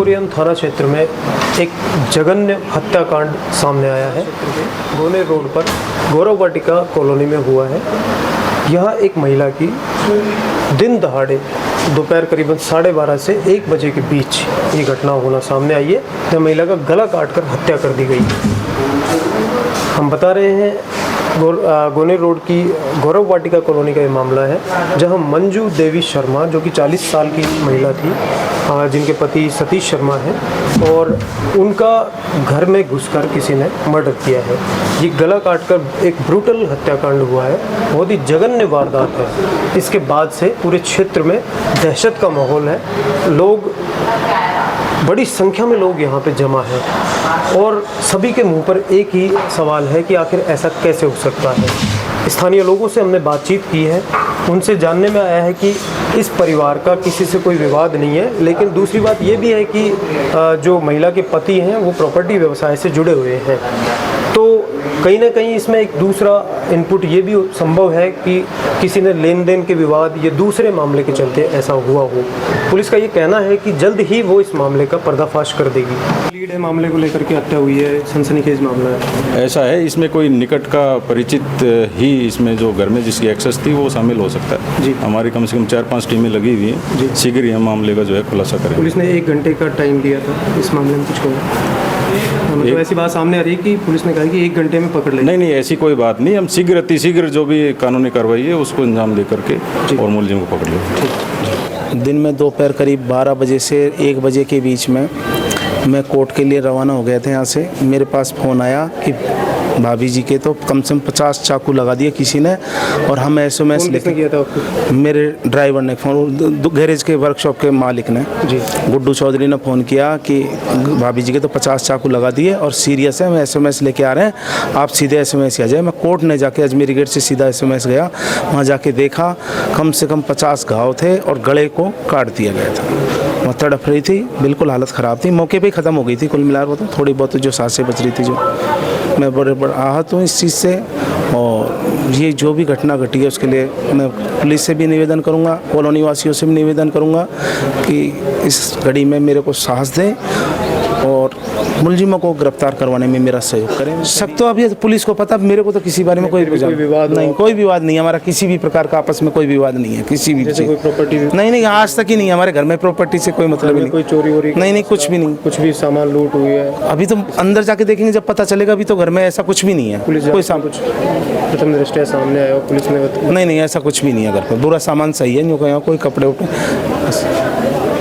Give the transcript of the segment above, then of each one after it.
Orion थाना क्षेत्र में एक जघन्य हत्याकांड सामने आया है। गोनेर रोड पर गौरव वाटिका कॉलोनी में हुआ है। यह एक महिला की दिन दहाड़े दोपहर करीबन 12:30 से 1 बजे के बीच ये घटना होना सामने आई है, जब महिला का गला काटकर हत्या कर दी गई। हम बता रहे हैं गोनेर रोड की गौरव वाटिका कॉलोनी का ये मामला है, जहां मंजू देवी शर्मा जो कि 40 साल की महिला थी, जिनके पति सतीश शर्मा हैं, और उनका घर में घुसकर किसी ने मर्डर किया है। ये गला काटकर एक ब्रूटल हत्याकांड हुआ है, बहुत ही जघन्य वारदात है। इसके बाद से पूरे क्षेत्र में दहशत का माहौल है। लोग, बड़ी संख्या में लोग यहाँ पे जमा हैं और सभी के मुंह पर एक ही सवाल है कि आखिर ऐसा कैसे हो सकता है। स्थानीय लोगों से हमने बातचीत की है, उनसे जानने में आया है कि इस परिवार का किसी से कोई विवाद नहीं है, लेकिन दूसरी बात ये भी है कि जो महिला के पति हैं वो प्रॉपर्टी व्यवसाय से जुड़े हुए हैं। तो कहीं ना कहीं इसमें एक दूसरा इनपुट ये भी संभव है कि किसी ने लेन देन के विवाद या दूसरे मामले के चलते ऐसा हुआ हो। पुलिस का ये कहना है कि जल्द ही वो इस मामले का पर्दाफाश कर देगी। लीड है मामले को लेकर के हत्या हुई है, सनसनीखेज मामला है। ऐसा है, इसमें कोई निकट का परिचित ही इसमें जो घर में जिसकी एक्सेस थी वो शामिल हो सकता है जी। हमारी कम से कम 4-5 टीमें लगी हुई हैं, शीघ्र ही हम मामले का जो है खुलासा करें। पुलिस ने 1 घंटे का टाइम दिया था, इस मामले में कुछ होगा? मतलब ऐसी बात सामने आ रही है कि पुलिस ने कहा कि 1 घंटे में पकड़ लेंगे। नहीं, ऐसी कोई बात नहीं। हम शीघ्र अतिशीघ्र जो भी कानूनी कार्रवाई है उसको अंजाम दे करके और मुलजिम को पकड़ लेंगे। दिन में दोपहर करीब 12 बजे से 1 बजे के बीच में मैं कोर्ट के लिए रवाना हो गया था। यहाँ से मेरे पास फ़ोन आया कि भाभी जी के तो कम से कम 50 चाकू लगा दिए किसी ने, और हम SMS लेके किया था आपको? मेरे ड्राइवर ने फ़ोन, गैरेज के वर्कशॉप के मालिक ने जी, गुड्डू चौधरी ने फ़ोन किया कि भाभी जी के तो 50 चाकू लगा दिए और सीरियस है, हम SMS लेके आ रहे हैं, आप सीधे SMS आ जाए। मैं कोर्ट ने जाके अजमेरी गेट से सीधा SMS गया, वहाँ जाके देखा कम से कम 50 घाव थे और गले को काट दिया गया था। वहाँ तड़प रही थी, बिल्कुल हालत ख़राब थी, मौके पे ही ख़त्म हो गई थी। कुल मिलाकर तो थोड़ी बहुत जो सांसें बच रही थी। जो मैं बड़े आहत हूँ इस चीज़ से, और ये जो भी घटना घटी है उसके लिए मैं पुलिस से भी निवेदन करूँगा, कॉलोनी वासियों से भी निवेदन करूँगा कि इस घड़ी में मेरे को साहस दें और मुलजिमों को गिरफ्तार करवाने में मेरा सहयोग करें। सब तो अभी पुलिस को पता, मेरे को तो किसी बारे में कोई विवाद नहीं, कोई विवाद नहीं। हमारा किसी भी प्रकार का आपस में कोई विवाद नहीं है, किसी भी कोई प्रॉपर्टी नहीं, आज तक ही नहीं। हमारे घर में प्रॉपर्टी से कोई मतलब नहीं, कोई चोरी वोरी नहीं, कुछ भी नहीं, कुछ भी सामान लूट हुई है। अभी तो अंदर जाके देखेंगे जब पता चलेगा। अभी तो घर में ऐसा कुछ भी नहीं है। पुलिस कोई कुछ प्रथम दृष्टया सामने आया, पुलिस ने नहीं, ऐसा कुछ भी नहीं है। घर पर पूरा सामान सही है, यूँ कहीं कोई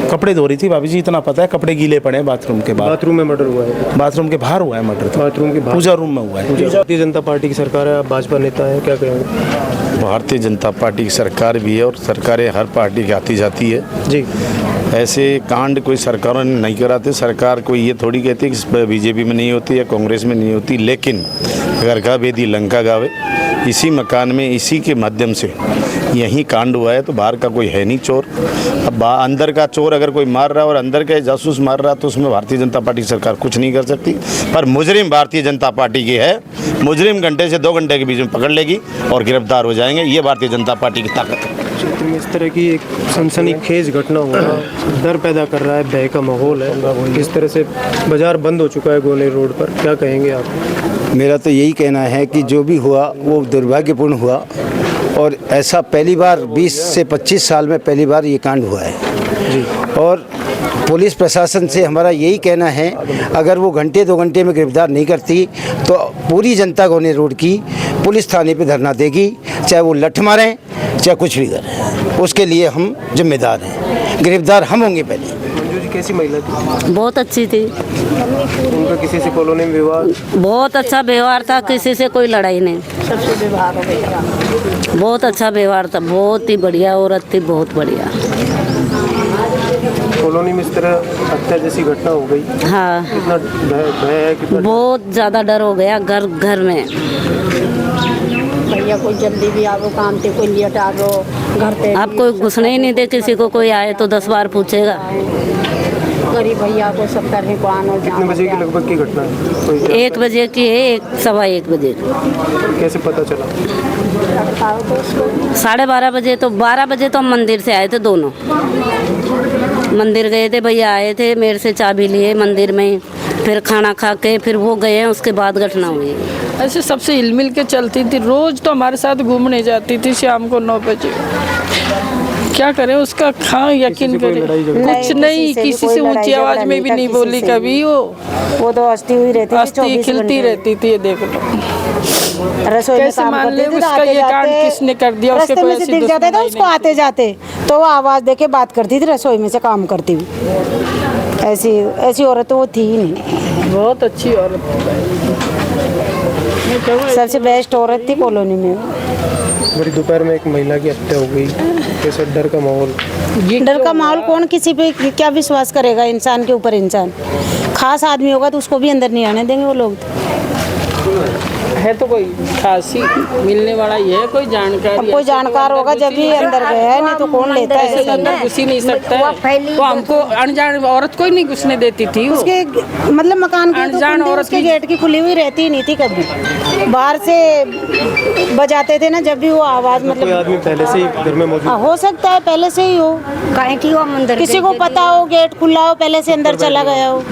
कपड़े धो रही थी भाभी जी, इतना पता है। कपड़े गीले पड़े हैं बाथरूम के बाहर। बाथरूम में मर्डर हुआ है? बाथरूम के बाहर हुआ है मर्डर। बाथरूम के बाहर, पूजा रूम में हुआ है। भारतीय जनता पार्टी की सरकार है, आप भाजपा नेता है, क्या कहेंगे? भारतीय जनता पार्टी की सरकार भी है और सरकारें हर पार्टी की आती जाती है जी। ऐसे कांड कोई सरकारों ने नहीं कराते। सरकार कोई ये थोड़ी कहती है कि बीजेपी में नहीं होती या कांग्रेस में नहीं होती, लेकिन घर का भेदी लंका गावे। इसी मकान में इसी के माध्यम से यही कांड हुआ है, तो बाहर का कोई है नहीं चोर। अब अंदर का चोर अगर कोई मार रहा है और अंदर का जासूस मार रहा है तो उसमें भारतीय जनता पार्टी की सरकार कुछ नहीं कर सकती। पर मुजरिम भारतीय जनता पार्टी की है, मुजरिम घंटे से 2 घंटे के बीच में पकड़ लेगी और गिरफ्तार हो जाएंगे। ये भारतीय जनता पार्टी की ताकत है। क्षेत्र में इस तरह की एक सनसनीखेज घटना होना डर पैदा कर रहा है, भय का माहौल है। किस तरह से बाजार बंद हो चुका है गोनेर रोड पर, क्या कहेंगे आप? मेरा तो यही कहना है कि जो भी हुआ वो दुर्भाग्यपूर्ण हुआ, और ऐसा पहली बार 20 से 25 साल में पहली बार ये कांड हुआ है जी। और पुलिस प्रशासन से हमारा यही कहना है, अगर वो घंटे 2 घंटे में गिरफ्तार नहीं करती तो पूरी जनता गोनेर रोड की पुलिस थाने पे धरना देगी, चाहे वो लठ मारें चाहे कुछ भी करें, उसके लिए हम जिम्मेदार हैं। गिरफ्तार हम होंगे पहले। मंजू जी कैसी महिला थी? बहुत अच्छी थी। उनका किसी से कॉलोनी में विवाद? बहुत अच्छा व्यवहार था, किसी से कोई लड़ाई नहीं। बहुत अच्छा व्यवहार था, बहुत ही बढ़िया औरत थी, बहुत बढ़िया। कॉलोनी में इस तरह हत्या जैसी घटना हो गई, हाँ, कितना भय है, कितना बहुत ज़्यादा डर हो गया घर में। भैया कोई जल्दी भी आओ, काम से कोई लेट आ गो घर पे, आप कोई घुसने ही नहीं दे, किसी को कोई आए तो 10 बार पूछेगा। गरीब भैया को सब तरह को आना। कितने बजे की लगभग की घटना है? 1 बजे की है, 1-1:15 बजे। कैसे पता चला? 12:30 बजे। तो 12 बजे तो हम मंदिर से आए थे दोनों। मंदिर गए थे, भैया आए थे, मेरे से चाबी लिए मंदिर में, फिर खाना खा के फिर वो गए हैं, उसके बाद घटना हुई। ऐसे सबसे हिलमिल के चलती थी, रोज तो हमारे साथ घूमने जाती थी शाम को 9 बजे। क्या करें उसका, हाँ यकीन करें कुछ नहीं, किसी से ऊंची आवाज में भी नहीं बोली कभी। वो तो हंसती हुई रहती थी, हंसती खिलती रहती थी। ये देख लो, रसोई में कैसे काम मान ले करती थी, उसका आते ये कांड जाते किसने कर दिया, उसके रास्ते कोई में से ऐसी दिख जाता था दुश्मनी उसको नहीं आते जाते, तो वो आवाज दे के बात करती थी रसोई में से काम करती हुई। ऐसी औरत तो वो थी ही नहीं, बहुत अच्छी औरत थी, सबसे बेस्ट औरत थी कॉलोनी में। बड़ी दोपहर में एक महिला की हत्या हो गई, कैसे डर का माहौल। डर का माहौल, कौन किसी पे क्या विश्वास करेगा, इंसान के ऊपर इंसान। खास आदमी होगा तो उसको भी अंदर नहीं आने देंगे वो लोग। है तो कोई खासी मिलने वाला ही है, कोई जानकारी। अब कोई जानकार होगा जब भी अंदर गया है, नहीं तो कौन लेता है ऐसे अंदर घुस ही नहीं सकता है। तो हमको अनजान औरत कोई नहीं घुसने देती थी। उसके मतलब मकान की तो अनजान कुंडी औरत उसके की- गेट की खुली हुई रहती ही नहीं थी कभी। बाहर से बजाते थे ना जब भी वो आवाज, कोई मतलब आदमी पहले से ही घर में मौजूद। हो सकता है पहले से ही हो, कहीं की वो मंदिर किसी को पता हो गेट खुला हो, पहले से अंदर चला गया हो।